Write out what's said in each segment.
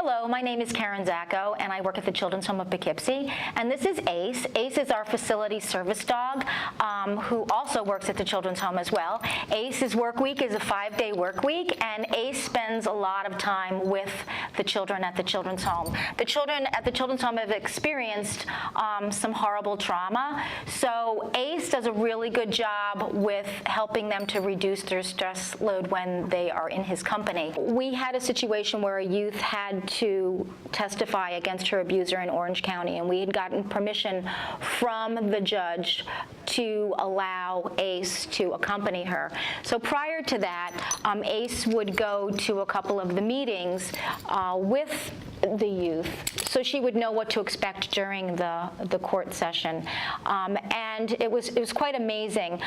Hello, my name is Karen Zacco, and I work at the Children's Home of Poughkeepsie. And this is Ace. Ace is our facility service dog, who also works at the Children's Home as well. Ace's work week is a 5-day work week, and Ace spends a lot of time with the children at the Children's Home. The children at the Children's Home have experienced some horrible trauma, so Ace does a really good job with helping them to reduce their stress load when they are in his company. We had a situation where a youth had to testify against her abuser in Orange County, and we had gotten permission from the judge to allow Ace to accompany her. So prior to that, Ace would go to a couple of the meetings with the youth, so she would know what to expect during the court session. And it was quite amazing.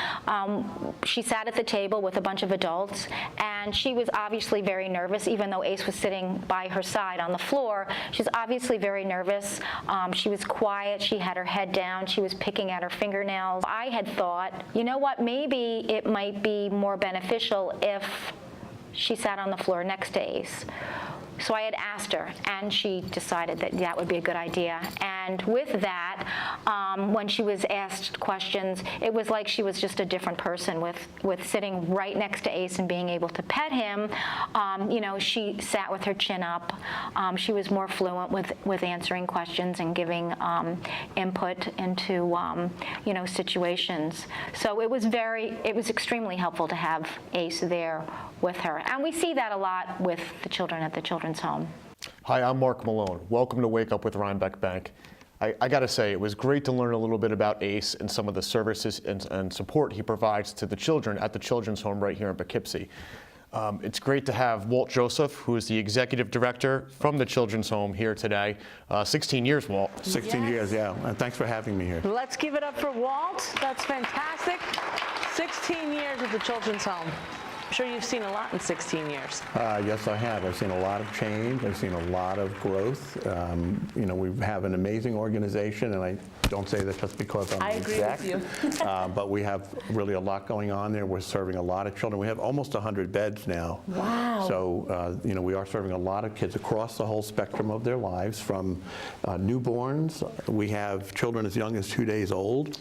She sat at the table with a bunch of adults, and she was obviously very nervous, even though Ace was sitting by her side on the floor. She's obviously very nervous. She was quiet. She had her head down. She was picking at her fingernails. I had thought, you know what, maybe it might be more beneficial if she sat on the floor next to Ace. So I had asked her, and she decided that that would be a good idea. And with that, when she was asked questions, it was like she was just a different person with sitting right next to Ace and being able to pet him. You know, she sat with her chin up. She was more fluent with answering questions and giving input into you know, situations. So it was extremely helpful to have Ace there with her. And we see that a lot with the children at the Children's Home. Hi, I'm Mark Malone. Welcome to Wake Up with Rhinebeck Bank. I got to say, it was great to learn a little bit about Ace and some of the services and support he provides to the children at the Children's Home right here in Poughkeepsie. It's great to have Walt Joseph, who is the executive director from the Children's Home, here today. 16 years, Walt. 16 years, yeah. And thanks for having me here. Let's give it up for Walt. That's fantastic. 16 years at the Children's Home. I'm sure you've seen a lot in 16 years. Yes, I have. I've seen a lot of change. I've seen a lot of growth. You know, we have an amazing organization, and I don't say that just because I'm the exec. I agree with you. But we have really a lot going on there. We're serving a lot of children. We have almost 100 beds now. Wow. So, you know, we are serving a lot of kids across the whole spectrum of their lives, from newborns. We have children as young as 2 days old.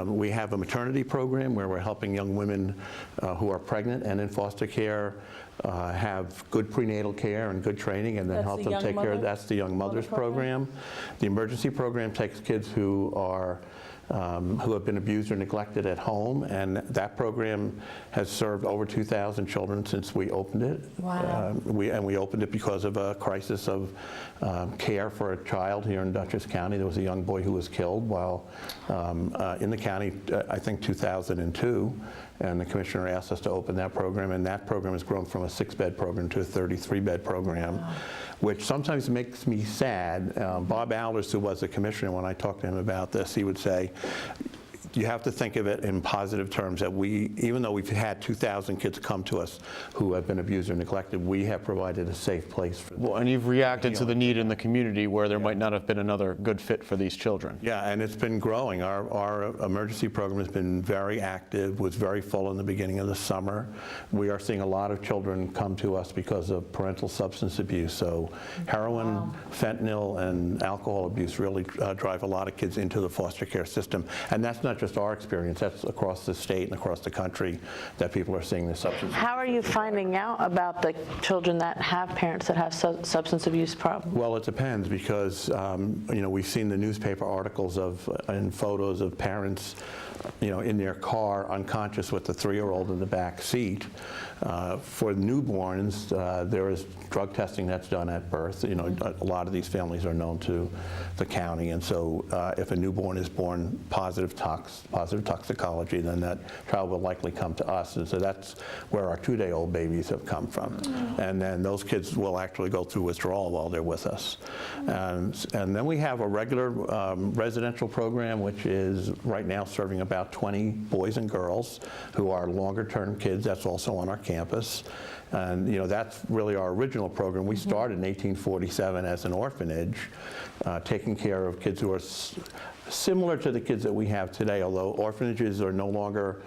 We have a maternity program where we're helping young women who are pregnant and in foster care have good prenatal care and good training, and then help them take care of. That's the Young Mothers program. The emergency program takes kids who have been abused or neglected at home, and that program has served over 2,000 children since we opened it. Wow. We opened it because of a crisis of care for a child here in Dutchess County. There was a young boy who was killed while in the county, I think 2002, and the commissioner asked us to open that program, and that program has grown from a 6-bed program to a 33-bed program. Wow. Which sometimes makes me sad. Bob Alders, who was the commissioner, when I talked to him about this, he would say, you have to think of it in positive terms, that we, even though we've had 2,000 kids come to us who have been abused or neglected, we have provided a safe place for them. Well, and you've reacted to the need in the community where there might not have been another good fit for these children. Yeah, and it's been growing. Our emergency program has been very active, was very full in the beginning of the summer. We are seeing a lot of children come to us because of parental substance abuse. So heroin, wow, fentanyl, and alcohol abuse really drive a lot of kids into the foster care system. And that's not just our experience, that's across the state and across the country that people are seeing this substance abuse. How are you finding out about the children that have parents that have substance abuse problems? Well, it depends, because you know, we've seen the newspaper articles and photos of parents, you know, in their car unconscious with the 3-year-old in the back seat. For newborns, there is drug testing that's done at birth. You know, a lot of these families are known to the county, and so if a newborn is born positive toxicology, then that child will likely come to us, and so that's where our 2-day-old babies have come from. And then those kids will actually go through withdrawal while they're with us. And then we have a regular residential program, which is right now serving about 20 boys and girls who are longer-term kids. That's also on our campus. And you know, that's really our original program. We started in 1847 as an orphanage, taking care of kids who are similar to the kids that we have today, although orphanages are no longer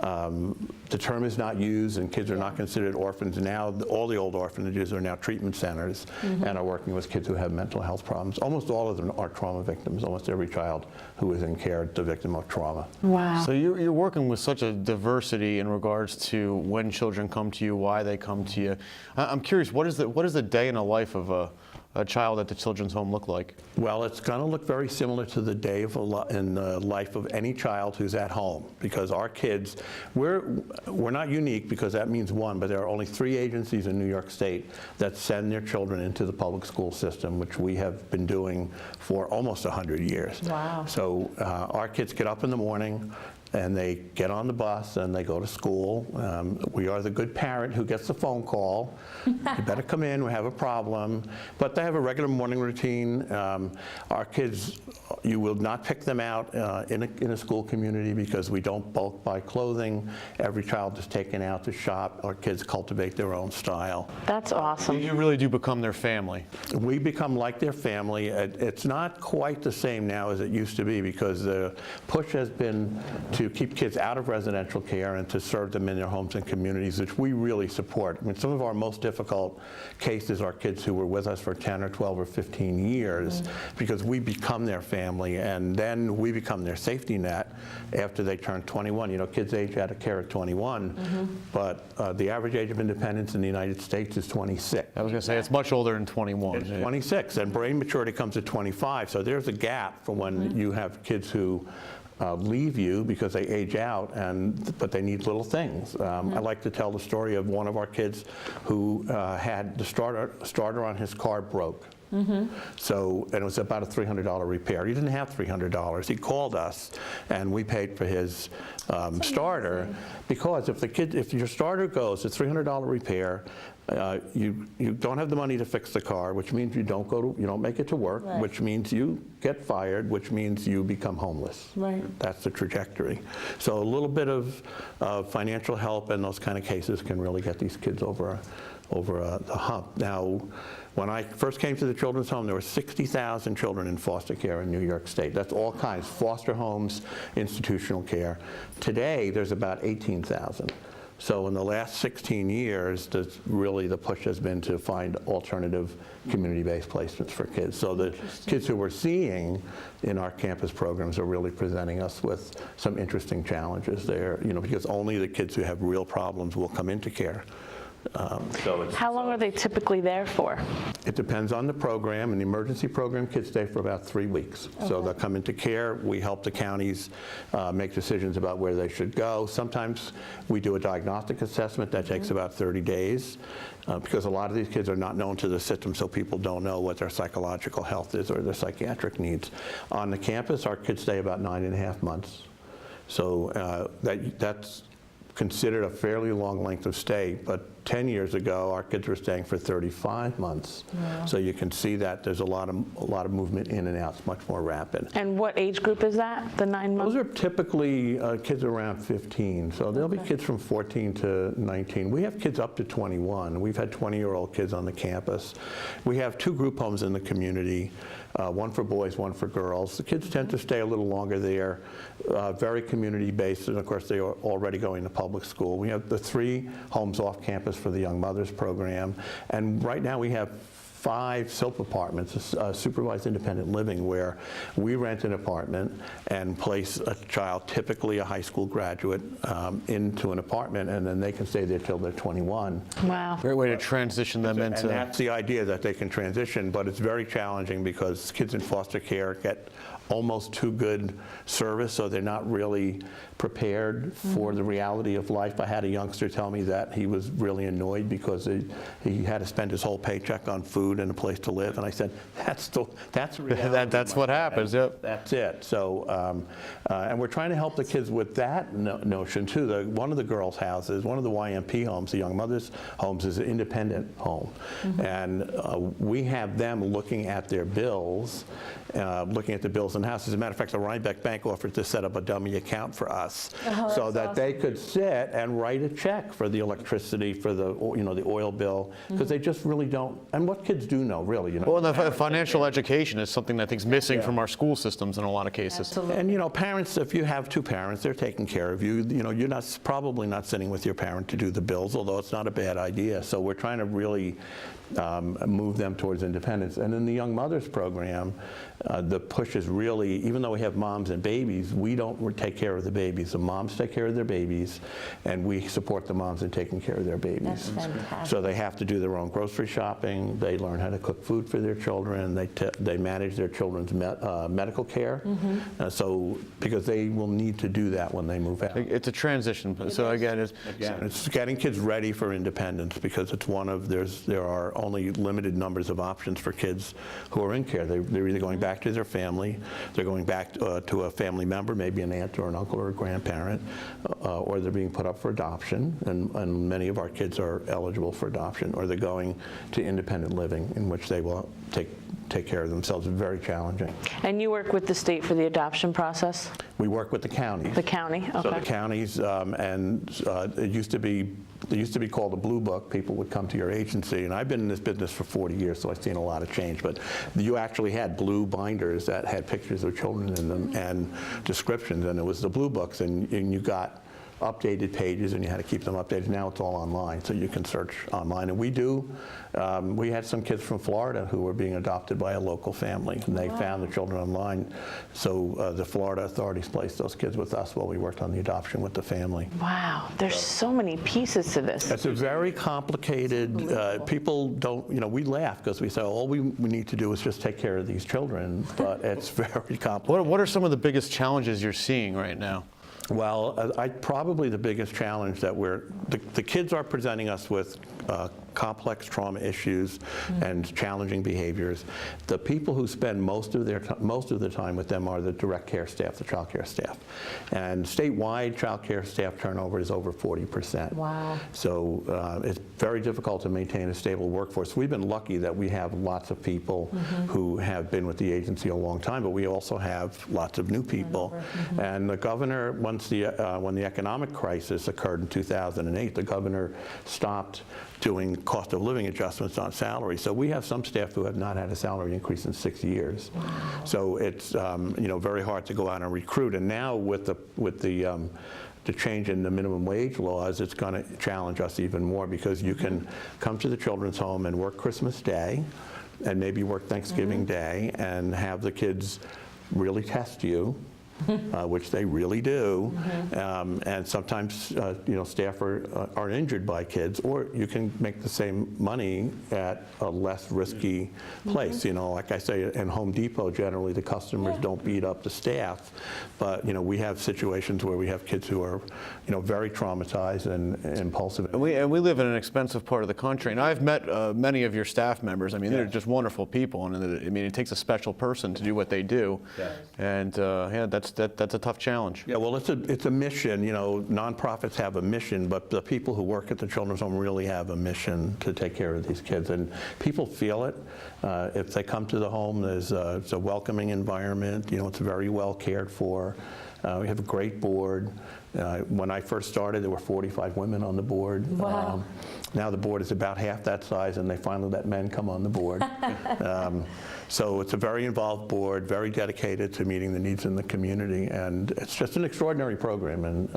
The term is not used, and kids are not considered orphans now. All the old orphanages are now treatment centers and are working with kids who have mental health problems. Almost all of them are trauma victims. Almost every child who is in care is the victim of trauma. Wow. So you're working with such a diversity in regards to when children come to you, why they come to you. I'm curious, what is the day in the life of a child at the children's home look like? Well, it's going to look very similar to the day in the life of any child who's at home, because our kids, we're not unique because that means one, but there are only 3 agencies in New York State that send their children into the public school system, which we have been doing for almost 100 years. Wow. So our kids get up in the morning, and they get on the bus and they go to school. We are the good parent who gets the phone call. You better come in, we have a problem. But they have a regular morning routine. Our kids, you will not pick them out in a school community because we don't bulk buy clothing. Every child is taken out to shop. Our kids cultivate their own style. That's awesome. You really do become their family. We become like their family. It's not quite the same now as it used to be because the push has been to keep kids out of residential care and to serve them in their homes and communities, which we really support. I mean, some of our most difficult cases are kids who were with us for 10 or 12 or 15 years because we become their family, and then we become their safety net after they turn 21. You know, kids age out of care at 21, but the average age of independence in the United States is 26. I was going to say, it's much older than 21. It's 26, and brain maturity comes at 25, so there's a gap from when you have kids who leave you because they age out, but they need little things. I like to tell the story of one of our kids who had the starter on his car broke. So, and it was about a $300 repair. He didn't have $300. He called us, and we paid for his starter, because if your starter goes, a $300 repair, you don't have the money to fix the car, which means you don't make it to work, Right. which means you get fired, which means you become homeless. Right. That's the trajectory. So a little bit of financial help in those kind of cases can really get these kids over the hump. Now, when I first came to the children's home, there were 60,000 children in foster care in New York State. That's all kinds, foster homes, institutional care. Today, there's about 18,000. So in the last 16 years, the push has been to find alternative community-based placements for kids. So the kids who we're seeing in our campus programs are really presenting us with some interesting challenges there, because only the kids who have real problems will come into care. How long are they typically there for? It depends on the program. In the emergency program, kids stay for about 3 weeks. So they'll come into care. We help the counties make decisions about where they should go. Sometimes we do a diagnostic assessment that takes about 30 days because a lot of these kids are not known to the system, so people don't know what their psychological health is or their psychiatric needs. On the campus, our kids stay about 9.5 months. So that's considered a fairly long length of stay, but 10 years ago, our kids were staying for 35 months. Wow. So you can see that there's a lot of movement in and out. It's much more rapid. And what age group is that, the 9 months? Those are typically kids around 15. So there'll be kids from 14 to 19. We have kids up to 21. We've had 20-year-old kids on the campus. We have 2 group homes in the community, one for boys, one for girls. The kids tend to stay a little longer there, very community-based, and of course they are already going to public school. We have the 3 homes off campus for the Young Mothers program, and right now we have 5 SILP apartments, supervised independent living, where we rent an apartment and place a child, typically a high school graduate, into an apartment, and then they can stay there till they're 21. Wow. Great way to transition them into. And that's the idea, that they can transition, but it's very challenging because kids in foster care get almost too good service, so they're not really prepared for the reality of life. I had a youngster tell me that he was really annoyed because he had to spend his whole paycheck on food and a place to live, and I said, that's reality. That's what happens, yep. That's it. So, and we're trying to help the kids with that notion too. One of the girls' houses, one of the YMP homes, the Young Mothers homes, is an independent home, and we have them looking at their bills, and in the house. As a matter of fact, the Rhinebeck Bank offered to set up a dummy account for us so that they could sit and write a check for the electricity, for the the oil bill, because they just really don't. And what kids do know, really. Well, and the financial education is something that I think is missing from our school systems in a lot of cases. Absolutely. And parents, if you have two parents, they're taking care of you. You're probably not sitting with your parent to do the bills, although it's not a bad idea. So we're trying to really move them towards independence. And in the Young Mothers Program, the push is really, even though we have moms and babies, we don't take care of the babies. The moms take care of their babies, and we support the moms in taking care of their babies. That's fantastic. So they have to do their own grocery shopping. They learn how to cook food for their children. They manage their children's medical care. Because they will need to do that when they move out. It's a transition. So again, It's getting kids ready for independence, because it's there are only limited numbers of options for kids who are in care. They're either going back to their family, they're going back to a family member, maybe an aunt or an uncle or a grandparent, or they're being put up for adoption, and many of our kids are eligible for adoption, or they're going to independent living, in which they will take care of themselves. Very challenging. And you work with the state for the adoption process? We work with the counties. The county, okay. So the counties, it used to be called a blue book. People would come to your agency, and I've been in this business for 40 years, so I've seen a lot of change. But you actually had blue binders that had pictures of children in them and descriptions, and it was the blue books, and you got updated pages, and you had to keep them updated. Now it's all online, so you can search online. And we had some kids from Florida who were being adopted by a local family, and they found the children online. So the Florida authorities placed those kids with us while we worked on the adoption with the family. Wow, there's so many pieces to this. It's a very complicated, people don't, we laugh because we say, all we need to do is just take care of these children, but it's very complicated. what are some of the biggest challenges you're seeing right now? Well, probably the biggest challenge that the kids are presenting us with complex trauma issues and challenging behaviors. The people who spend most of the time with them are the direct care staff, the child care staff. And statewide, child care staff turnover is over 40%. Wow. So it's very difficult to maintain a stable workforce. We've been lucky that we have lots of people who have been with the agency a long time, but we also have lots of new people. And the governor, when the economic crisis occurred in 2008, the governor stopped doing cost of living adjustments on salary. So we have some staff who have not had a salary increase in 6 years. Wow. So it's very hard to go out and recruit. And now with the change in the minimum wage laws, it's going to challenge us even more, because you can come to the children's home and work Christmas Day and maybe work Thanksgiving Day and have the kids really test you. Which they really do, and sometimes staff are injured by kids, or you can make the same money at a less risky place. Like I say, in Home Depot, generally the customers don't beat up the staff, but we have situations where we have kids who are very traumatized and impulsive. And we live in an expensive part of the country, and I've met many of your staff members. I mean, they're just wonderful people, and it takes a special person to do what they do, and that's a tough challenge. Yeah, well, it's a mission. Nonprofits have a mission, but the people who work at the children's home really have a mission to take care of these kids, and people feel it. If they come to the home, it's a welcoming environment. It's very well cared for. We have a great board. When I first started, there were 45 women on the board. Wow. Now the board is about half that size, and they finally let men come on the board. So it's a very involved board, very dedicated to meeting the needs in the community, and it's just an extraordinary program. And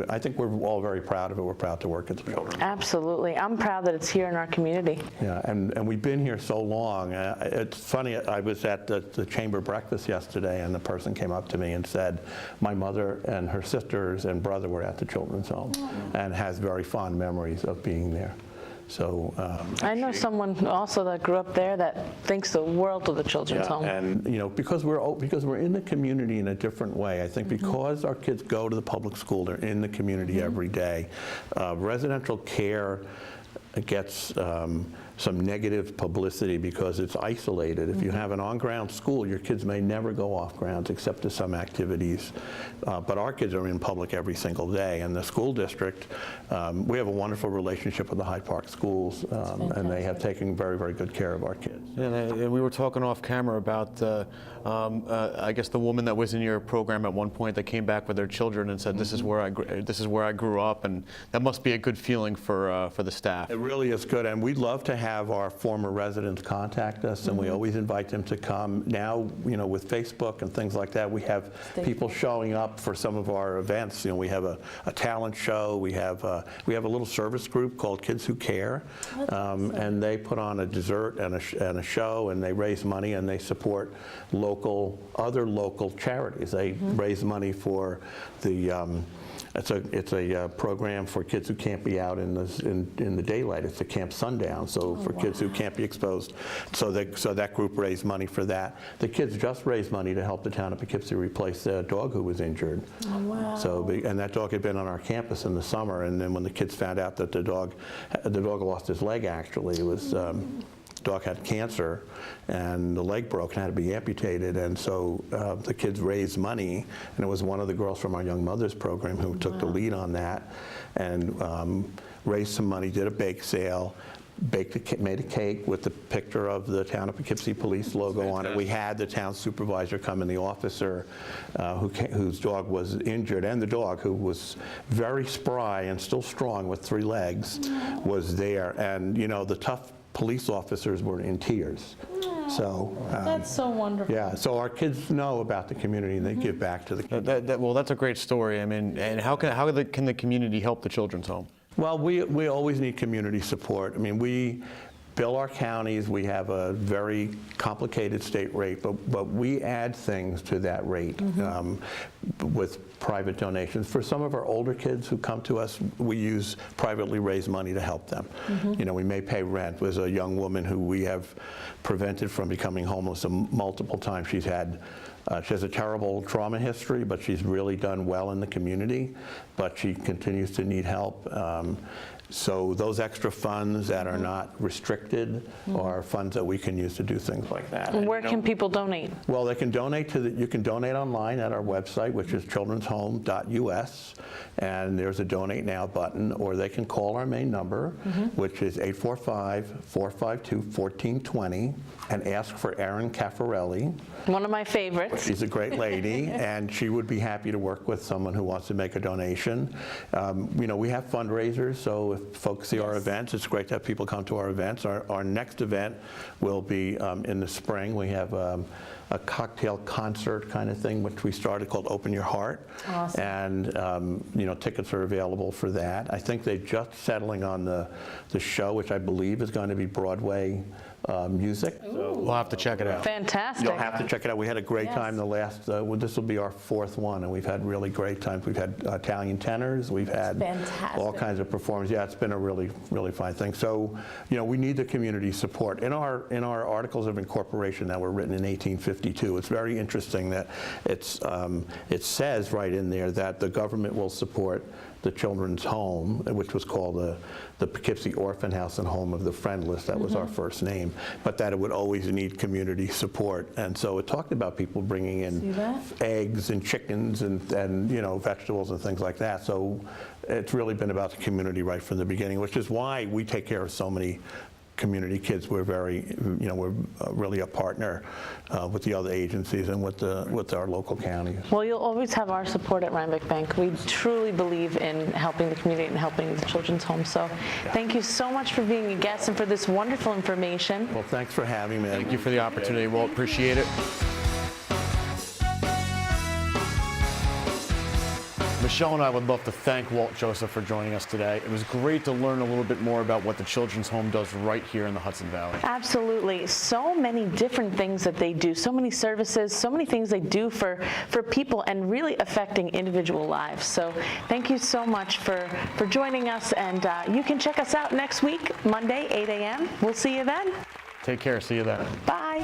I think we're all very proud of it. We're proud to work at the children. Absolutely. I'm proud that it's here in our community. Yeah, and we've been here so long. It's funny, I was at the chamber breakfast yesterday, and the person came up to me and said, my mother and her sisters and brother were at the children's home, and has very fond memories of being there. So I know someone also that grew up there that thinks the world of the children's home. And because we're in the community in a different way. I think because our kids go to the public school, they're in the community every day. Residential care gets some negative publicity because it's isolated. If you have an on-ground school, your kids may never go off grounds except to some activities. But our kids are in public every single day. And the school district, we have a wonderful relationship with the Hyde Park schools, and they have taken very, very good care of our kids. And we were talking off camera about, I guess, the woman that was in your program at one point that came back with their children and said, "This is where I grew up," and that must be a good feeling for the staff. It really is good, and we'd love to have our former residents contact us, and we always invite them to come. Now, with Facebook and things like that, we have people showing up for some of our events. We have a talent show. We have a little service group called Kids Who Care, and they put on a dessert and a show, and they raise money and they support other local charities. They raise money for the. It's a program for kids who can't be out in the daylight. It's a Camp Sundown, so for kids who can't be exposed. So that group raised money for that. The kids just raised money to help the town of Poughkeepsie replace the dog who was injured. Oh, wow. And that dog had been on our campus in the summer, and then when the kids found out that the dog lost his leg, actually, it was. Dog had cancer and the leg broke and had to be amputated, and so the kids raised money, and it was one of the girls from our Young Mothers program who took the lead on that and raised some money, did a bake sale, made a cake with the picture of the town of Poughkeepsie police logo on it. We had the town supervisor come and the officer whose dog was injured, and the dog, who was very spry and still strong with 3 legs, was there. And the tough police officers were in tears. So That's so wonderful. yeah, so our kids know about the community and they give back to the community. Well, that's a great story. I mean, and how can the community help the Children's Home? Well, we always need community support. I mean, we bill our counties. We have a very complicated state rate, but we add things to that rate with private donations. For some of our older kids who come to us, we use privately raised money to help them. We may pay rent. There's a young woman who we have prevented from becoming homeless multiple times. She has a terrible trauma history, but she's really done well in the community, but she continues to need help. So those extra funds that are not restricted are funds that we can use to do things like that. And where can people donate? Well, they can donate you can donate online at our website, which is children'shome.us, and there's a Donate Now button, or they can call our main number, which is 845-452-1420, and ask for Erin Caffarelli. One of my favorites. She's a great lady, and she would be happy to work with someone who wants to make a donation. We have fundraisers, so if folks see our events, it's great to have people come to our events. Our next event will be in the spring. We have a cocktail concert kind of thing, which we started, called Open Your Heart. Awesome. And tickets are available for that. I think they're just settling on the show, which I believe is going to be Broadway music. We'll have to check it out. Fantastic. You'll have to check it out. We had a great time the last, this will be our 4th one, and we've had really great times. We've had Italian tenors, we've had all kinds of performances. Yeah, it's been a really, really fine thing. So, we need the community support. In our Articles of Incorporation that were written in 1852, it's very interesting that it says right in there that the government will support the Children's Home, which was called the Poughkeepsie Orphan House and Home of the Friendless. That was our first name, but that it would always need community support. And so it talked about people bringing in eggs and chickens and vegetables and things like that. So it's really been about the community right from the beginning, which is why we take care of so many community kids. We're we're really a partner with the other agencies and with our local counties. Well, you'll always have our support at Rhinebeck Bank. We truly believe in helping the community and helping the Children's Home. So thank you so much for being a guest and for this wonderful information. Well, thanks for having me. Thank you for the opportunity, Walt. Appreciate it. Michelle and I would love to thank Walt Joseph for joining us today. It was great to learn a little bit more about what the Children's Home does right here in the Hudson Valley. Absolutely. So many different things that they do, so many services, so many things they do for people and really affecting individual lives. So thank you so much for joining us, and you can check us out next week, Monday, 8 a.m. We'll see you then. Take care. See you then. Bye.